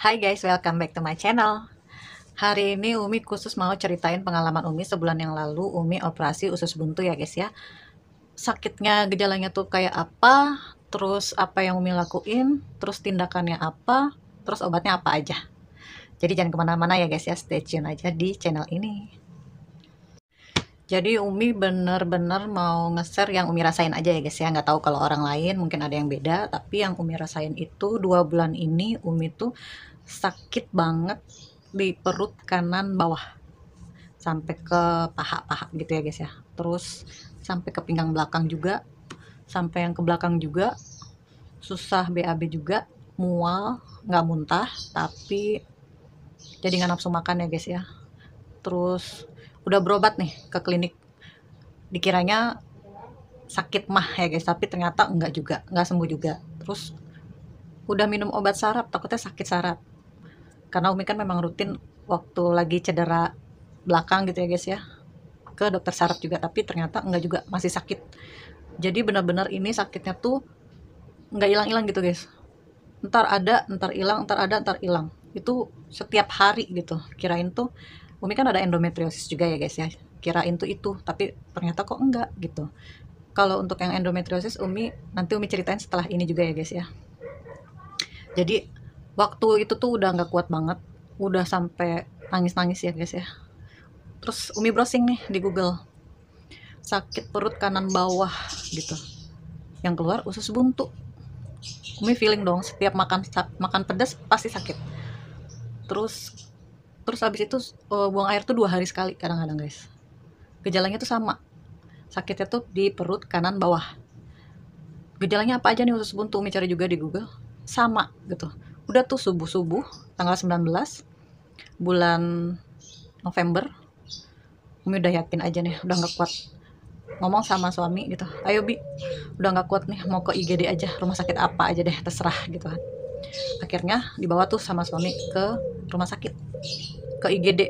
Hai guys, welcome back to my channel. Hari ini Umi khusus mau ceritain pengalaman Umi sebulan yang lalu. Umi operasi usus buntu ya guys ya. Sakitnya, gejalanya tuh kayak apa, terus apa yang Umi lakuin, terus tindakannya apa, terus obatnya apa aja. Jadi jangan kemana-mana ya guys ya, stay tune aja di channel ini. Jadi Umi bener-bener mau nge-share yang Umi rasain aja ya guys ya. Nggak tahu kalau orang lain mungkin ada yang beda, tapi yang Umi rasain itu 2 bulan ini Umi tuh sakit banget di perut kanan bawah sampai ke paha-paha gitu ya guys ya. Terus sampai ke pinggang belakang juga, sampai yang ke belakang juga, susah BAB juga, mual, nggak muntah, tapi jadi nggak nafsu makan ya guys ya. Terus udah berobat nih ke klinik, dikiranya sakit mah ya guys, tapi ternyata enggak juga, nggak sembuh juga. Terus udah minum obat saraf, takutnya sakit saraf, karena Umi kan memang rutin waktu lagi cedera belakang gitu ya guys ya, ke dokter saraf juga, tapi ternyata enggak juga, masih sakit. Jadi benar-benar ini sakitnya tuh nggak hilang-hilang gitu guys, ntar ada, ntar hilang, ntar ada, ntar hilang, itu setiap hari gitu. Kirain tuh Umi kan ada endometriosis juga ya guys ya, kirain tuh itu, tapi ternyata kok enggak gitu. Kalau untuk yang endometriosis nanti Umi ceritain setelah ini juga ya guys ya. Jadi waktu itu tuh udah nggak kuat banget, udah sampai nangis-nangis ya guys ya. Terus Umi browsing nih di Google, sakit perut kanan bawah gitu, yang keluar usus buntu. Umi feeling dong, setiap makan pedas pasti sakit. Terus terus habis itu buang air tuh 2 hari sekali kadang-kadang guys. Gejalanya tuh sama, sakitnya tuh di perut kanan bawah. Gejalanya apa aja nih usus buntu, Umi cari juga di Google, sama gitu. Udah tuh subuh-subuh tanggal 19 bulan November, Umi udah yakin aja nih, udah nggak kuat, ngomong sama suami gitu, ayo Bi, udah nggak kuat nih, mau ke IGD aja, rumah sakit apa aja deh terserah gitu kan. Akhirnya dibawa tuh sama suami ke rumah sakit, ke IGD.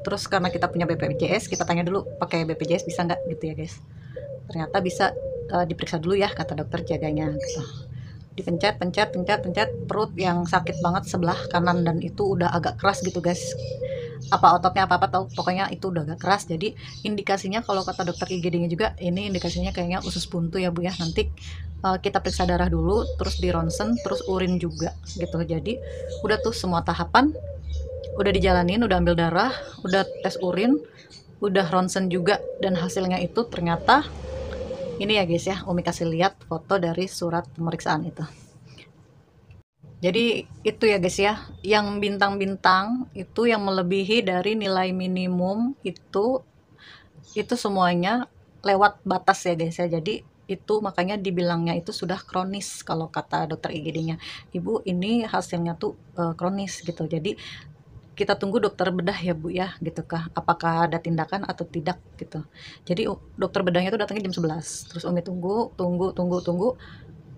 Terus karena kita punya BPJS, kita tanya dulu pakai BPJS bisa nggak gitu ya guys. Ternyata bisa, diperiksa dulu ya kata dokter jaganya gitu. Dipencet, pencet, pencet, pencet, perut yang sakit banget sebelah kanan, dan itu udah agak keras gitu guys. Apa ototnya apa tahu, pokoknya itu udah agak keras. Jadi indikasinya kalau kata dokter IGD-nya juga, ini indikasinya kayaknya usus buntu ya Bu ya. Nanti kita periksa darah dulu, terus di ronsen, terus urin juga gitu. Jadi udah tuh semua tahapan udah dijalanin, udah ambil darah, udah tes urin, udah ronsen juga, dan hasilnya itu ternyata ini ya guys ya. Umi kasih lihat foto dari surat pemeriksaan itu. Jadi itu ya guys ya, yang bintang-bintang itu yang melebihi dari nilai minimum itu semuanya lewat batas ya guys ya. Jadi itu makanya dibilangnya itu sudah kronis kalau kata dokter IGD-nya. Ibu, ini hasilnya tuh kronis gitu. Jadi kita tunggu dokter bedah ya Bu ya gitu kah, apakah ada tindakan atau tidak gitu. Jadi dokter bedahnya tuh datangnya jam 11, terus Umi tunggu,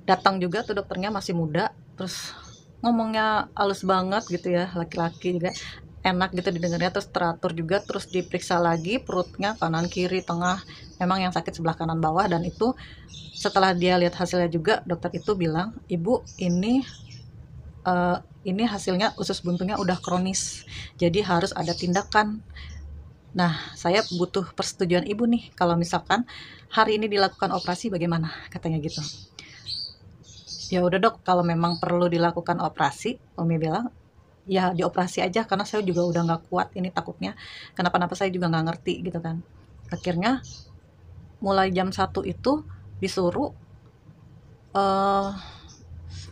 datang juga tuh dokternya, masih muda, terus ngomongnya halus banget gitu ya, laki-laki juga, enak gitu didengarnya, terus teratur juga. Terus diperiksa lagi perutnya kanan kiri tengah, memang yang sakit sebelah kanan bawah. Dan itu setelah dia lihat hasilnya juga, dokter itu bilang, Ibu, ini hasilnya usus buntunya udah kronis, jadi harus ada tindakan. Nah, saya butuh persetujuan Ibu nih, kalau misalkan hari ini dilakukan operasi bagaimana, katanya gitu. Ya udah Dok, kalau memang perlu dilakukan operasi, Umi bilang, ya dioperasi aja, karena saya juga udah nggak kuat, ini takutnya kenapa-napa, saya juga nggak ngerti gitu kan. Akhirnya mulai jam 1 itu disuruh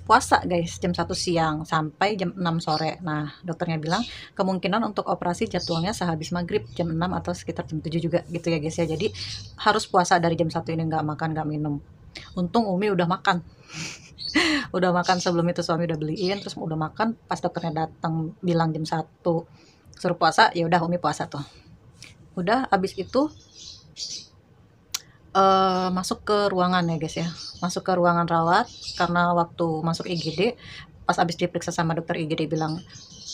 puasa guys, jam 1 siang sampai jam 6 sore. Nah, dokternya bilang kemungkinan untuk operasi jadwalnya sehabis maghrib jam 6 atau sekitar jam 7 juga gitu ya guys ya. Jadi harus puasa dari jam 1 ini, nggak makan, nggak minum. Untung Umi udah makan. Udah makan sebelum itu, suami udah beliin, terus udah makan. Pas dokternya datang bilang jam 1 suruh puasa, ya udah Umi puasa tuh. Udah habis itu masuk ke ruangan ya guys ya, masuk ke ruangan rawat. Karena waktu masuk IGD, pas habis diperiksa sama dokter IGD bilang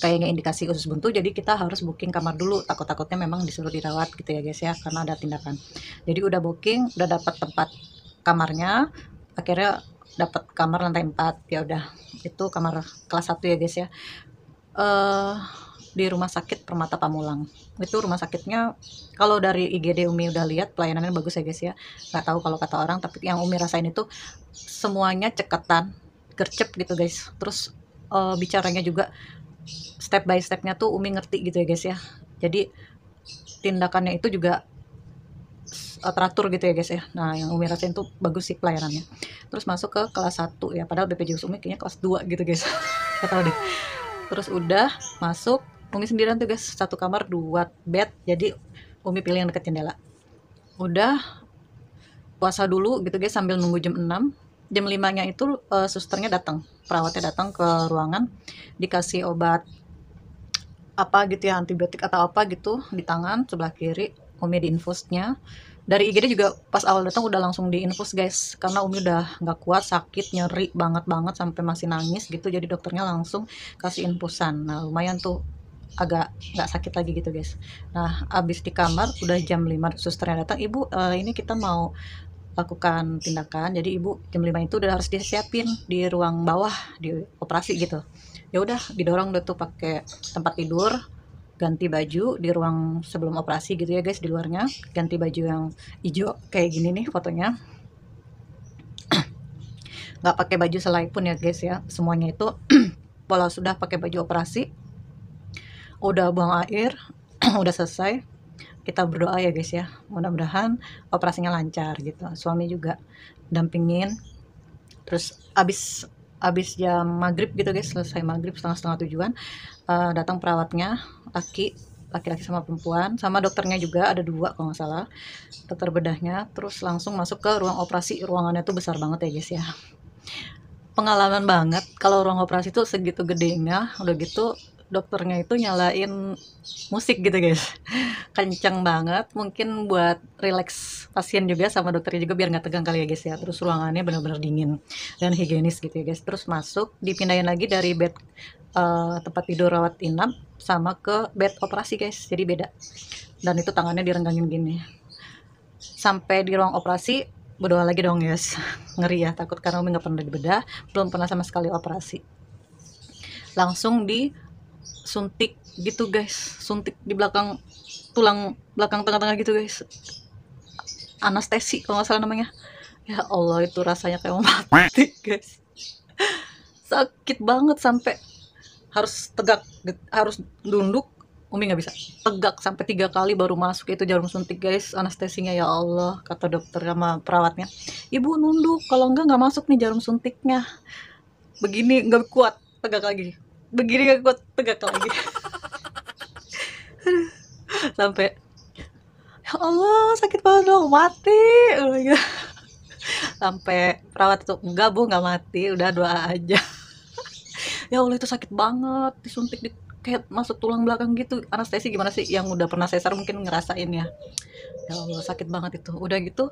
kayaknya indikasi usus buntu, jadi kita harus booking kamar dulu, takutnya memang disuruh dirawat gitu ya guys ya, karena ada tindakan. Jadi udah booking, udah dapat tempat kamarnya. Akhirnya dapat kamar lantai 4. Ya udah, itu kamar kelas 1 ya guys ya. eh di Rumah Sakit Permata Pamulang. Itu rumah sakitnya, kalau dari IGD Umi udah lihat pelayanannya bagus ya guys ya. Nggak tahu kalau kata orang, tapi yang Umi rasain itu semuanya ceketan, gercep gitu guys. Terus bicaranya juga step by stepnya tuh Umi ngerti gitu ya guys ya. Jadi tindakannya itu juga teratur gitu ya guys ya. Nah yang Umi rasain tuh bagus sih pelayanannya. Terus masuk ke kelas 1 ya, padahal BPJS Umi kayaknya kelas 2 gitu guys. Gak tau deh. Terus udah masuk, Umi sendirian tuh guys, satu kamar 2 bed, jadi Umi pilih yang deket jendela. Udah puasa dulu gitu guys sambil nunggu jam 6. Jam 5-nya itu susternya datang, perawatnya datang ke ruangan, dikasih obat apa gitu ya, antibiotik atau apa gitu di tangan sebelah kiri. Umi diinfusnya. Dari IGD juga pas awal datang udah langsung diinfus guys, karena Umi udah nggak kuat, sakit, nyeri banget sampai masih nangis gitu, jadi dokternya langsung kasih infusan. Nah lumayan tuh, agak nggak sakit lagi gitu guys. Nah abis di kamar udah jam 5 susternya datang, ibu ini kita mau lakukan tindakan, jadi ibu jam 5 itu udah harus disiapin di ruang bawah di operasi gitu. Ya udah didorong udah tuh pakai tempat tidur, ganti baju di ruang sebelum operasi gitu ya guys, di luarnya ganti baju yang hijau kayak gini nih fotonya. Nggak pakai baju selai pun ya guys ya, semuanya itu pola sudah pakai baju operasi, udah buang air. Udah selesai, kita berdoa ya guys ya, mudah-mudahan operasinya lancar gitu. Suami juga dampingin. Terus abis jam maghrib gitu guys, selesai maghrib setengah 7-an, datang perawatnya, laki-laki sama perempuan, sama dokternya juga ada 2 kalau nggak salah, dokter bedahnya. Terus langsung masuk ke ruang operasi. Ruangannya tuh besar banget ya guys ya, pengalaman banget kalau ruang operasi tuh segitu gedenya. Udah gitu dokternya itu nyalain musik gitu guys, kenceng banget, mungkin buat relax pasien juga sama dokternya juga biar nggak tegang kali ya guys ya. Terus ruangannya benar-benar dingin dan higienis gitu ya guys. Terus masuk, dipindahin lagi dari bed tempat tidur rawat inap sama ke bed operasi guys, jadi beda. Dan itu tangannya direnggangin gini. Sampai di ruang operasi berdoa lagi dong guys. Ngeri ya, takut karena Umi nggak pernah dibedah, belum pernah sama sekali operasi. Langsung disuntik gitu guys, suntik di belakang tulang belakang tengah-tengah gitu guys, anestesi kalau nggak salah namanya. Ya Allah itu rasanya kayak mau mati guys, sakit banget sampai harus tegak, harus nunduk. Umi nggak bisa tegak sampai 3 kali baru masuk itu jarum suntik guys, anestesinya. Ya Allah, kata dokter sama perawatnya, ibu nunduk, kalau nggak masuk nih jarum suntiknya. Begini nggak kuat, tegak lagi, begini nggak kuat, tegak lagi. Sampai ya Allah sakit banget dong, mati gitu. Sampai perawat itu, enggak bu, nggak mati, udah doa aja. Ya Allah itu sakit banget, disuntik di kayak masuk tulang belakang gitu. Anestesi gimana sih, yang udah pernah sesar mungkin ngerasain ya. Ya Allah sakit banget itu. Udah gitu,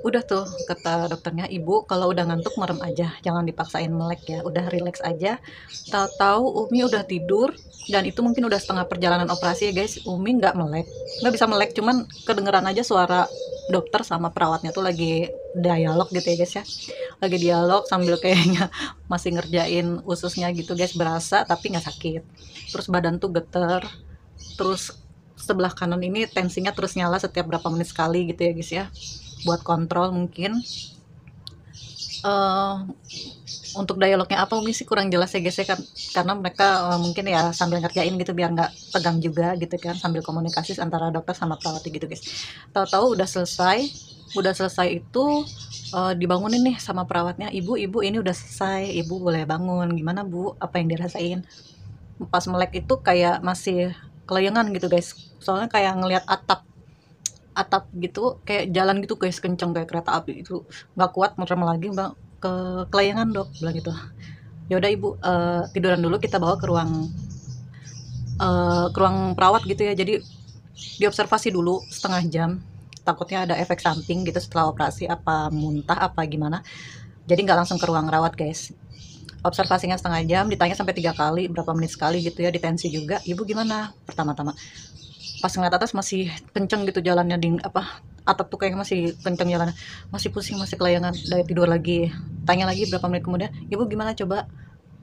udah tuh kata dokternya, ibu kalau udah ngantuk merem aja, jangan dipaksain melek ya, udah relax aja. Tahu-tahu Umi udah tidur, dan itu mungkin udah setengah perjalanan operasi ya guys. Umi nggak melek, nggak bisa melek, cuman kedengeran aja suara dokter sama perawatnya tuh lagi dialog gitu ya guys ya, lagi dialog sambil kayaknya masih ngerjain ususnya gitu guys, berasa tapi nggak sakit. Terus badan tuh geter, terus sebelah kanan ini tensinya terus nyala setiap berapa menit sekali gitu ya guys ya, buat kontrol mungkin. uh, untuk dialognya apa Umi sih kurang jelas ya guys ya kan, karena mereka mungkin ya sambil ngerjain gitu biar nggak tegang juga gitu kan, sambil komunikasi antara dokter sama perawat gitu guys. Tahu-tahu udah selesai itu dibangunin nih sama perawatnya, ibu ini udah selesai, ibu boleh bangun. Gimana bu, apa yang dirasain? Pas melek itu kayak masih kelayangan gitu guys, soalnya kayak ngelihat atap gitu, kayak jalan gitu guys, kenceng kayak kereta api itu. Nggak kuat merem lagi, bang, ke kelayangan dok bilang gitu. Ya udah ibu, tiduran dulu, kita bawa ke ruang perawat gitu ya. Jadi diobservasi dulu setengah jam, takutnya ada efek samping gitu setelah operasi, apa muntah apa gimana. Jadi nggak langsung ke ruang rawat guys, observasinya setengah jam, ditanya sampai 3 kali, berapa menit sekali gitu ya, ditensi juga. Ibu gimana? Pertama-tama pas ngeliat atas masih kenceng gitu jalannya, atap tuh kayak masih kenceng jalannya, masih pusing, masih kelayangan, dari tidur lagi. Tanya lagi berapa menit kemudian, ibu gimana coba,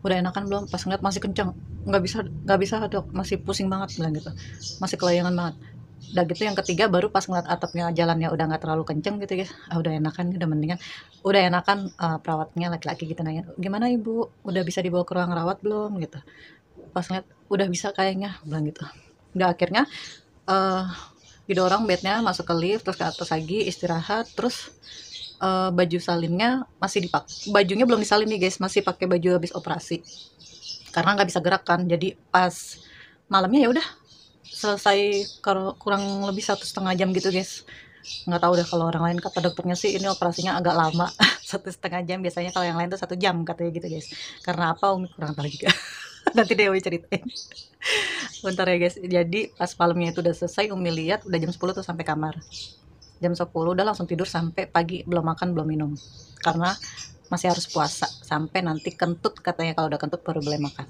udah enakan belum? Pas ngeliat masih kenceng, nggak bisa dok, masih pusing banget, bilang gitu, masih kelayangan banget. Udah gitu yang ketiga baru pas ngeliat atapnya jalannya udah nggak terlalu kenceng gitu guys, udah enakan, udah mendingan, udah enakan. Perawatnya laki-laki gitu nanya, gimana ibu, udah bisa dibawa ke ruang rawat belum gitu. Pas ngeliat udah bisa kayaknya, bilang gitu. Udah akhirnya eh didorong bednya masuk ke lift, terus ke atas lagi istirahat, terus baju salinnya masih bajunya belum disalin nih guys, masih pakai baju habis operasi karena nggak bisa gerak kan. Jadi pas malamnya ya udah selesai, kalau kurang lebih 1,5 jam gitu guys. Nggak tahu deh kalau orang lain, kata dokternya sih ini operasinya agak lama. 1,5 jam, biasanya kalau yang lain tuh 1 jam katanya gitu guys. Karena apa Umi kurang tahu juga. Nanti Dewi ceritain. Bentar ya guys, jadi pas malamnya itu udah selesai, Umi lihat udah jam 10 tuh sampai kamar. Jam 10 udah langsung tidur sampai pagi, belum makan belum minum, karena masih harus puasa sampai nanti kentut, katanya kalau udah kentut baru boleh makan.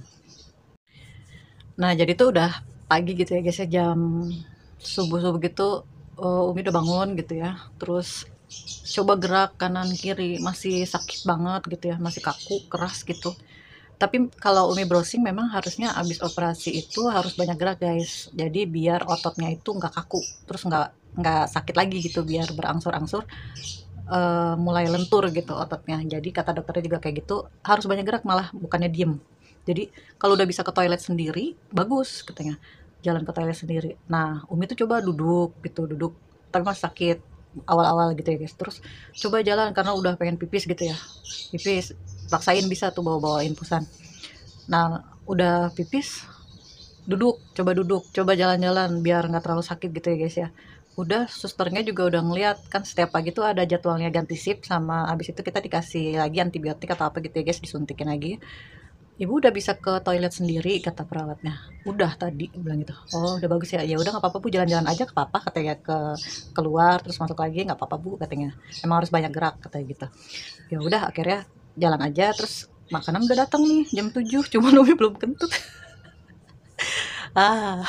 Nah jadi tuh udah pagi gitu ya guys ya, jam subuh-subuh gitu. Umi udah bangun gitu ya, terus coba gerak kanan kiri, masih sakit banget gitu ya, masih kaku keras gitu. Tapi kalau Umi browsing memang harusnya abis operasi itu harus banyak gerak guys, jadi biar ototnya itu nggak kaku, terus nggak sakit lagi gitu, biar berangsur-angsur mulai lentur gitu ototnya. Jadi kata dokternya juga kayak gitu, harus banyak gerak malah, bukannya diem. Jadi kalau udah bisa ke toilet sendiri bagus katanya, jalan ke toilet sendiri. Nah Umi tuh coba duduk gitu, duduk tapi masih sakit awal-awal gitu ya guys. Terus coba jalan karena udah pengen pipis gitu ya, pipis paksain bisa tuh bawa-bawa infusan. Nah udah pipis, duduk, coba jalan-jalan biar nggak terlalu sakit gitu ya guys ya. Udah susternya juga udah ngeliat kan, setiap pagi tuh ada jadwalnya ganti sip, sama abis itu kita dikasih lagi antibiotik atau apa gitu ya guys, disuntikin lagi. Ibu udah bisa ke toilet sendiri kata perawatnya. Udah tadi bilang gitu. Oh udah bagus ya, ya udah nggak apa-apa bu, jalan-jalan aja ke papa katanya, ke keluar terus masuk lagi nggak apa-apa bu katanya, emang harus banyak gerak katanya gitu. Ya udah akhirnya jalan aja, terus makanan udah datang nih jam 7, cuma Umi belum kentut. Ah,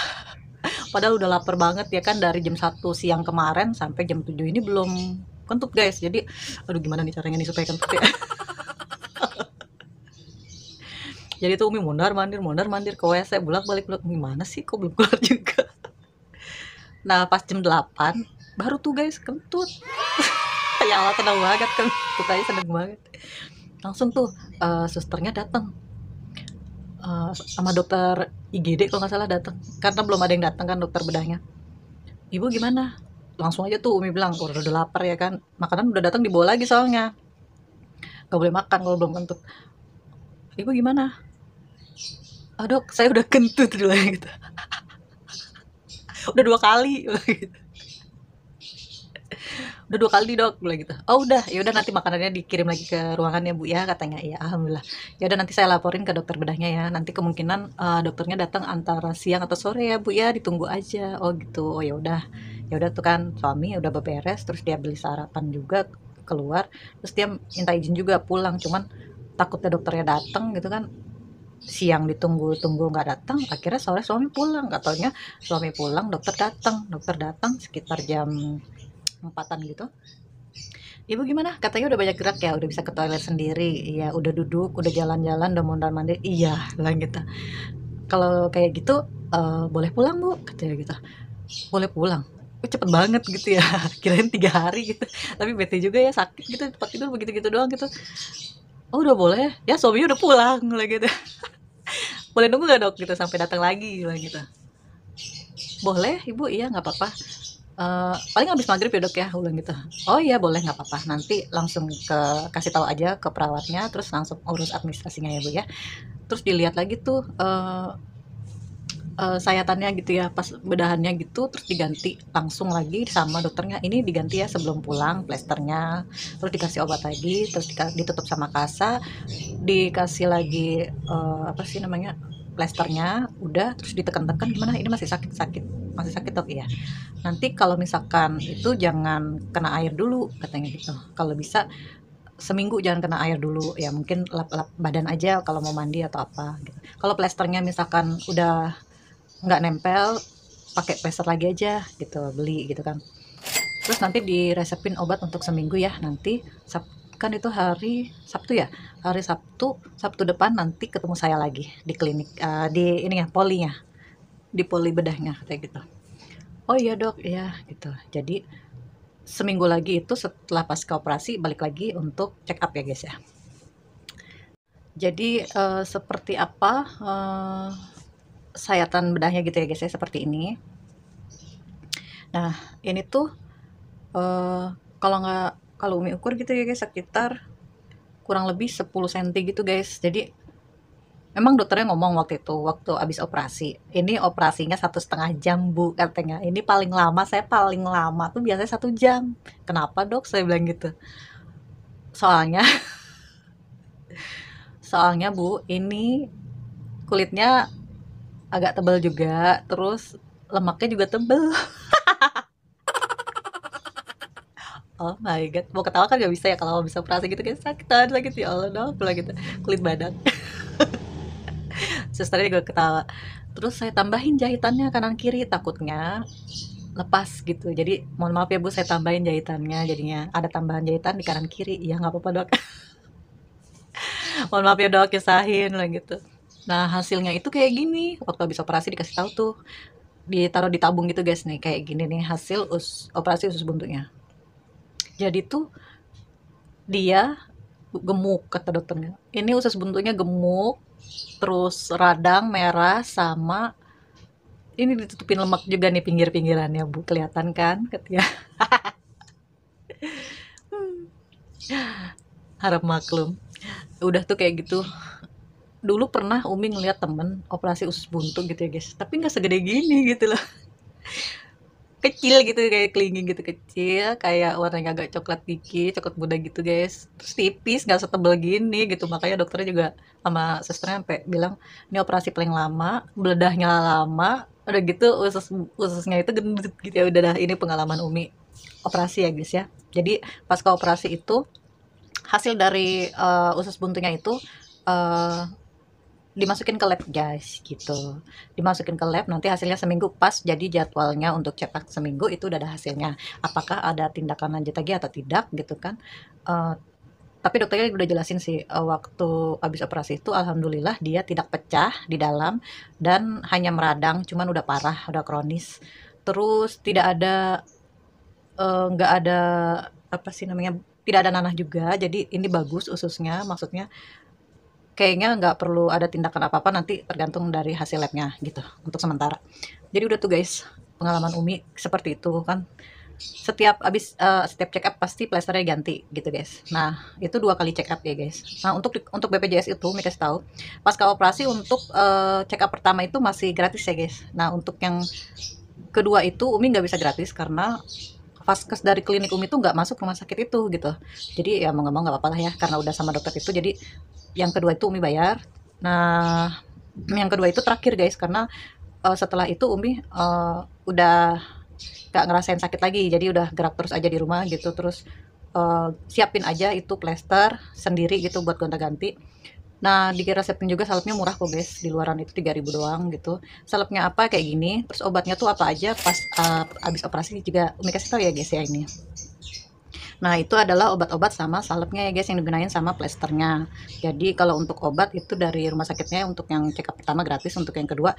padahal udah lapar banget ya kan, dari jam 1 siang kemarin sampai jam 7 ini belum kentut guys. Jadi aduh gimana nih caranya nih supaya kentut ya. Jadi tuh Umi mondar mandir ke WC, bolak-balik gimana sih kok belum keluar juga. Nah pas jam 8 baru tuh guys kentut. Ya Allah tenang banget kan, aja seneng banget. Langsung tuh susternya datang, sama dokter IGD kalau nggak salah datang, karena belum ada yang datang kan dokter bedahnya. Ibu gimana? Langsung aja tuh Umi bilang, udah lapar ya kan, makanan udah datang dibawa lagi soalnya, nggak boleh makan kalau belum kentut. Ibu gimana? Ah dok, saya udah kentut dulu gitu. Udah 2 kali gitu. Udah 2 kali dok, bilang gitu. Oh udah, ya udah nanti makanannya dikirim lagi ke ruangannya bu ya katanya. Ya alhamdulillah. Ya udah nanti saya laporin ke dokter bedahnya ya. Nanti kemungkinan dokternya datang antara siang atau sore ya bu ya, ditunggu aja. Oh gitu. Oh ya udah. Ya udah tuh kan suami udah beberes, terus dia beli sarapan juga keluar, terus dia minta izin juga pulang, cuman takutnya dokternya datang gitu kan, siang ditunggu-tunggu nggak datang, akhirnya sore suami pulang. Nggak taunya suami pulang dokter datang sekitar jam 4-an gitu. Ibu gimana? Katanya udah banyak gerak ya, udah bisa ke toilet sendiri. Iya, udah duduk, udah jalan-jalan, udah mondar mandir. Iya, bilang gitu. Kalau kayak gitu, boleh pulang bu, katanya gitu. Boleh pulang. Cepet banget gitu ya. Kirain 3 hari gitu. Tapi bete juga ya, sakit gitu, tempat tidur begitu-gitu doang gitu. Oh udah boleh? Ya suaminya udah pulang, lah gitu. Boleh nunggu gak dok gitu sampai datang lagi, lah gitu. Boleh ibu, iya nggak apa-apa. Paling habis maghrib ya dok ya, ulang gitu. Oh iya boleh, nggak apa-apa, nanti langsung kasih tahu aja ke perawatnya, terus langsung urus administrasinya ya bu ya. Terus dilihat lagi tuh sayatannya gitu ya, pas bedahannya gitu, terus diganti langsung lagi sama dokternya, ini diganti ya sebelum pulang plesternya, terus dikasih obat lagi, terus ditutup sama kasa, dikasih lagi apa sih namanya, plesternya udah, terus ditekan-tekan, gimana ini masih sakit dok ya, nanti kalau misalkan itu jangan kena air dulu katanya gitu, kalau bisa seminggu jangan kena air dulu ya, mungkin lap-lap badan aja kalau mau mandi atau apa gitu. Kalau plesternya misalkan udah nggak nempel, pakai plester lagi aja gitu, beli gitu kan. Terus nanti diresepin obat untuk seminggu ya. Nanti kan itu hari Sabtu ya. Hari Sabtu depan nanti ketemu saya lagi di klinik, di ini ya, polinya, di poli bedahnya kayak gitu. Oh iya dok, ya gitu. Jadi seminggu lagi itu setelah pasca operasi balik lagi untuk check up ya guys ya. Jadi seperti apa sayatan bedahnya gitu ya guys ya, seperti ini. Nah ini tuh kalau Umi ukur gitu ya guys, sekitar kurang lebih 10 cm gitu guys. Jadi memang dokternya ngomong waktu abis operasi, ini operasinya 1,5 jam bu katanya. Ini saya paling lama tuh biasanya 1 jam. Kenapa dok, saya bilang gitu. Soalnya bu, ini kulitnya agak tebal juga, terus lemaknya juga tebel. Oh my god, mau ketawa kan gak bisa ya kalau bisa operasi gitu kan, sakitan lagi gitu ya Allah dok, gitu kulit badan. Susternya juga ketawa. Terus saya tambahin jahitannya kanan kiri, takutnya lepas gitu. Jadi mohon maaf ya bu, saya tambahin jahitannya, jadinya ada tambahan jahitan di kanan kiri. Ya nggak apa-apa dok. Mohon maaf ya dok, kisahin lah gitu. Nah hasilnya itu kayak gini. Waktu habis operasi dikasih tahu tuh, ditaruh di tabung gitu guys nih, kayak gini nih hasil operasi usus buntunya. Jadi tuh dia gemuk kata dokternya. Ini usus buntunya gemuk, terus radang merah, sama ini ditutupin lemak juga nih pinggir-pinggirannya bu, kelihatan kan katanya. Harap maklum. Udah tuh kayak gitu. Dulu pernah Umi ngeliat temen operasi usus buntu gitu ya guys, tapi nggak segede gini gitu loh. Kecil gitu, kayak kelingking gitu, kecil, kayak warnanya agak coklat dikit, coklat muda gitu guys, terus tipis, nggak setebal gini gitu. Makanya dokternya juga sama susternya sampai bilang ini operasi paling lama, beledahnya lama, udah gitu ususnya itu gendut gitu ya. Udah dah, ini pengalaman Umi operasi ya guys ya. Jadi pasca operasi itu hasil dari usus buntunya itu uh, dimasukin ke lab guys gitu, dimasukin ke lab, nanti hasilnya seminggu pas. Jadi jadwalnya untuk cetak seminggu itu udah ada hasilnya, apakah ada tindakan lanjut lagi atau tidak gitu kan. uh, tapi dokternya udah jelasin sih, waktu habis operasi itu alhamdulillah dia tidak pecah di dalam dan hanya meradang, cuman udah parah, udah kronis. Terus tidak ada nggak ada apa sih namanya, tidak ada nanah juga. Jadi ini bagus ususnya, maksudnya kayaknya nggak perlu ada tindakan apa-apa, nanti tergantung dari hasil labnya gitu untuk sementara. Jadi udah tuh guys, pengalaman Umi seperti itu kan. Setiap check up pasti plasternya ganti gitu guys. Nah itu 2 kali check up ya guys. Nah untuk BPJS itu Umi kasih tahu, pasca operasi untuk check up pertama itu masih gratis ya guys. Nah untuk yang kedua itu Umi nggak bisa gratis karena vaskes dari klinik Umi tuh nggak masuk rumah sakit itu gitu. Jadi ya mau nggak mau nggak apa-apa lah ya, karena udah sama dokter itu. Jadi yang kedua itu Umi bayar. Nah yang kedua itu terakhir guys, karena setelah itu Umi udah gak ngerasain sakit lagi, jadi udah gerak terus aja di rumah gitu. Terus siapin aja itu plester sendiri gitu buat gonta-ganti. Nah di resepin juga salepnya murah kok guys, di luaran itu 3.000 doang gitu. Salepnya apa kayak gini, terus obatnya tuh apa aja pas abis operasi juga Umi kasih tahu ya guys ya ini. Nah itu adalah obat-obat sama salepnya ya guys yang digunain sama plesternya. Jadi kalau untuk obat itu dari rumah sakitnya, untuk yang check up pertama gratis, untuk yang kedua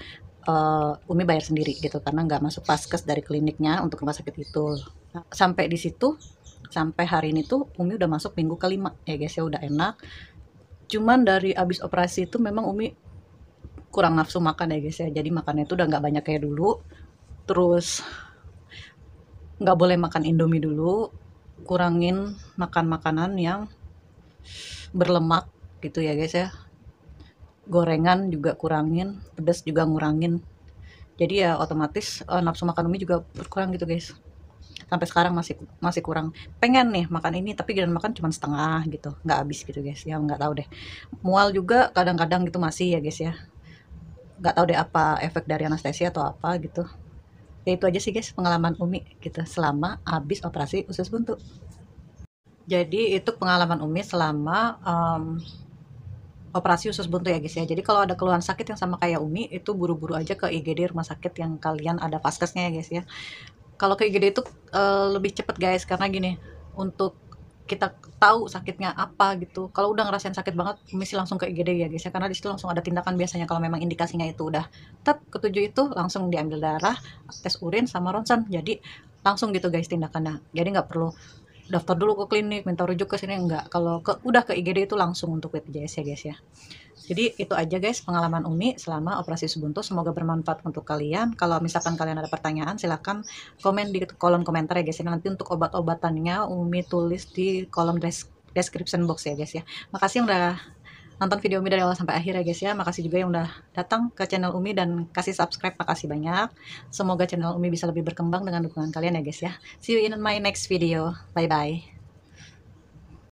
Umi bayar sendiri gitu karena nggak masuk vaskes dari kliniknya untuk rumah sakit itu. Nah, sampai di situ, sampai hari ini tuh Umi udah masuk minggu kelima ya guys ya, udah enak. Cuman dari abis operasi itu memang Umi kurang nafsu makan ya guys ya, jadi makannya itu udah nggak banyak kayak dulu. Terus nggak boleh makan Indomie dulu, kurangin makan makanan yang berlemak gitu ya guys ya, gorengan juga kurangin, pedas juga ngurangin. Jadi ya otomatis nafsu makan Umi juga berkurang gitu guys. Sampai sekarang masih kurang, pengen nih makan ini tapi giliran makan cuma setengah gitu, nggak habis gitu guys ya. Nggak tahu deh, mual juga kadang-kadang gitu masih ya guys ya. Nggak tahu deh apa efek dari anestesi atau apa gitu. Ya itu aja sih guys pengalaman Umi gitu selama habis operasi usus buntu. Jadi itu pengalaman Umi selama operasi usus buntu ya guys ya. Jadi kalau ada keluhan sakit yang sama kayak Umi, itu buru-buru aja ke IGD rumah sakit yang kalian ada vaskesnya ya guys ya. Kalau ke IGD itu lebih cepet guys, karena gini, untuk kita tahu sakitnya apa gitu. Kalau udah ngerasain sakit banget, mesti langsung ke IGD ya guys ya, karena di situ langsung ada tindakan biasanya kalau memang indikasinya itu udah ketujuh, itu langsung diambil darah, tes urin sama ronsen. Jadi langsung gitu guys tindakannya. Jadi nggak perlu daftar dulu ke klinik, minta rujuk ke sini, enggak. Kalau udah ke IGD itu langsung untuk BPJS ya guys ya. Jadi itu aja guys pengalaman Umi selama operasi subuntu, semoga bermanfaat untuk kalian. Kalau misalkan kalian ada pertanyaan silahkan komen di kolom komentar ya guys. Nanti untuk obat-obatannya Umi tulis di kolom description box ya guys ya. Makasih yang udah nonton video Umi dari awal sampai akhir ya guys ya. Makasih juga yang udah datang ke channel Umi dan kasih subscribe, makasih banyak. Semoga channel Umi bisa lebih berkembang dengan dukungan kalian ya guys ya. See you in my next video. Bye bye.